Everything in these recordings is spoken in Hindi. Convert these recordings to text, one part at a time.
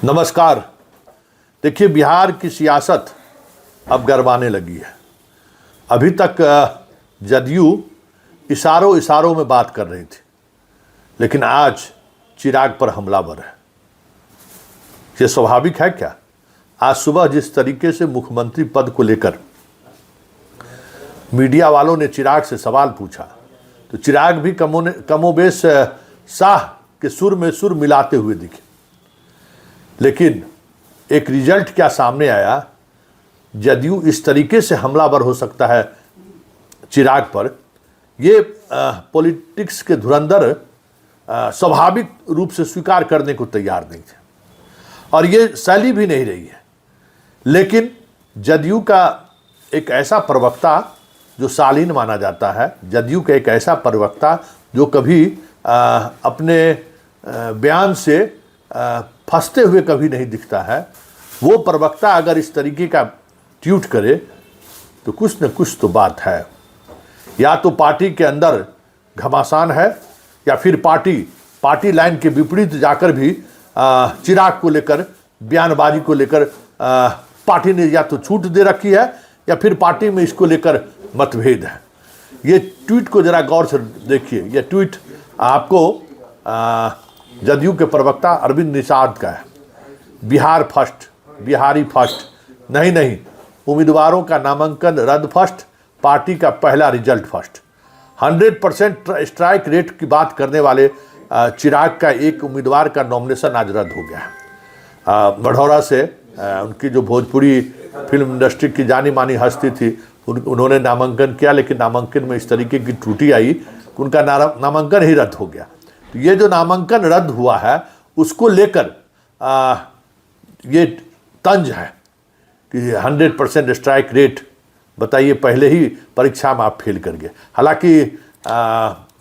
नमस्कार। देखिए, बिहार की सियासत अब गरमाने लगी है। अभी तक जदयू इशारों में बात कर रही थी, लेकिन आज चिराग पर हमलावर है। ये स्वाभाविक है क्या? आज सुबह जिस तरीके से मुख्यमंत्री पद को लेकर मीडिया वालों ने चिराग से सवाल पूछा, तो चिराग भी कमोबेश शाह के सुर में सुर मिलाते हुए दिखे। लेकिन एक रिजल्ट क्या सामने आया? जदयू इस तरीके से हमलावर हो सकता है चिराग पर, ये पॉलिटिक्स के धुरंधर स्वाभाविक रूप से स्वीकार करने को तैयार नहीं थे, और ये शैली भी नहीं रही है। लेकिन जदयू का एक ऐसा प्रवक्ता जो शालीन माना जाता है, जदयू का एक ऐसा प्रवक्ता जो कभी अपने बयान से फंसते हुए कभी नहीं दिखता है, वो प्रवक्ता अगर इस तरीके का ट्वीट करे तो कुछ न कुछ तो बात है। या तो पार्टी के अंदर घमासान है, या फिर पार्टी लाइन के विपरीत जाकर भी चिराग को लेकर, बयानबाजी को लेकर पार्टी ने या तो छूट दे रखी है, या फिर पार्टी में इसको लेकर मतभेद है। ये ट्वीट को जरा गौर से देखिए। ये ट्वीट आपको जदयू के प्रवक्ता अरविंद निषाद का है। बिहार फर्स्ट, बिहारी फर्स्ट, नहीं, उम्मीदवारों का नामांकन रद्द फर्स्ट, पार्टी का पहला रिजल्ट फर्स्ट। 100% स्ट्राइक रेट की बात करने वाले चिराग का एक उम्मीदवार का नॉमिनेशन आज रद्द हो गया है। बढ़ौरा से उनकी जो भोजपुरी फिल्म इंडस्ट्री की जानी मानी हस्ती थी, उन्होंने नामांकन किया, लेकिन नामांकन में इस तरीके की त्रुटि आई कि उनका नामांकन ही रद्द हो गया। तो ये जो नामांकन रद्द हुआ है, उसको लेकर ये तंज है कि 100% स्ट्राइक रेट। बताइए, पहले ही परीक्षा में आप फेल कर गए। हालांकि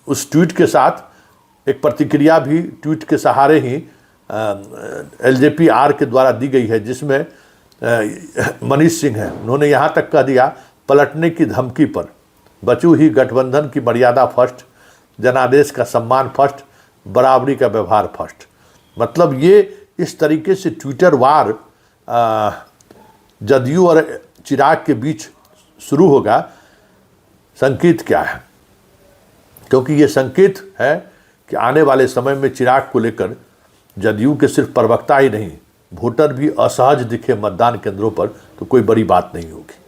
उस ट्वीट के साथ एक प्रतिक्रिया भी ट्वीट के सहारे ही LJP-R के द्वारा दी गई है, जिसमें मनीष सिंह है। उन्होंने यहाँ तक कह दिया, पलटने की धमकी पर बचू ही गठबंधन की मर्यादा फर्स्ट, जनादेश का सम्मान फर्स्ट, बराबरी का व्यवहार फर्स्ट। मतलब ये इस तरीके से ट्विटर वार जदयू और चिराग के बीच शुरू होगा। संकेत क्या है? क्योंकि ये संकेत है कि आने वाले समय में चिराग को लेकर जदयू के सिर्फ प्रवक्ता ही नहीं, वोटर भी असहज दिखे मतदान केंद्रों पर, तो कोई बड़ी बात नहीं होगी,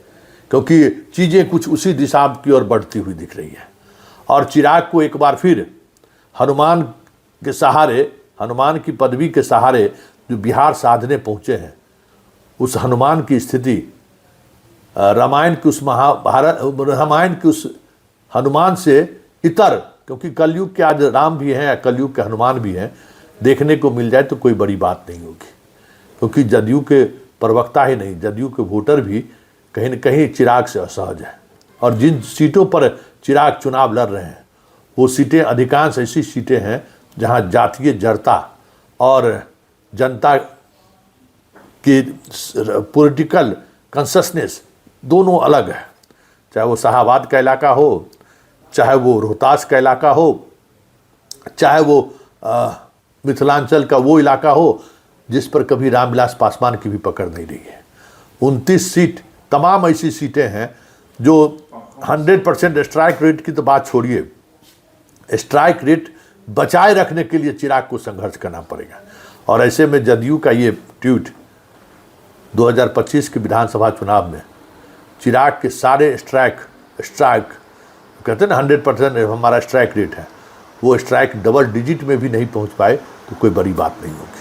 क्योंकि चीज़ें कुछ उसी दिशा की ओर बढ़ती हुई दिख रही है। और चिराग को एक बार फिर हनुमान के सहारे, हनुमान की पदवी के सहारे जो बिहार साधने पहुँचे हैं, उस हनुमान की स्थिति रामायण की उस रामायण की उस हनुमान से इतर, क्योंकि कलयुग के आज राम भी हैं, कलयुग के हनुमान भी हैं, देखने को मिल जाए तो कोई बड़ी बात नहीं होगी। क्योंकि जदयू के प्रवक्ता ही नहीं, जदयू के वोटर भी कहीं न कहीं चिराग से असहज है। और जिन सीटों पर चिराग चुनाव लड़ रहे हैं, वो सीटें अधिकांश ऐसी सीटें हैं जहां जातीय जड़ता और जनता की पॉलिटिकल कंससनेस दोनों अलग है। चाहे वो शाहाबाद का इलाका हो, चाहे वो रोहतास का इलाका हो, चाहे वो मिथिलांचल का वो इलाका हो जिस पर कभी रामविलास पासवान की भी पकड़ नहीं रही है। 29 सीट तमाम ऐसी सीटें हैं जो 100% स्ट्राइक रेट की तो बात छोड़िए, स्ट्राइक रेट बचाए रखने के लिए चिराग को संघर्ष करना पड़ेगा। और ऐसे में जदयू का ये ट्वीट 2025 के विधानसभा चुनाव में चिराग के सारे स्ट्राइक कहते हैं ना 100% हमारा स्ट्राइक रेट है, वो स्ट्राइक डबल डिजिट में भी नहीं पहुंच पाए तो कोई बड़ी बात नहीं होगी।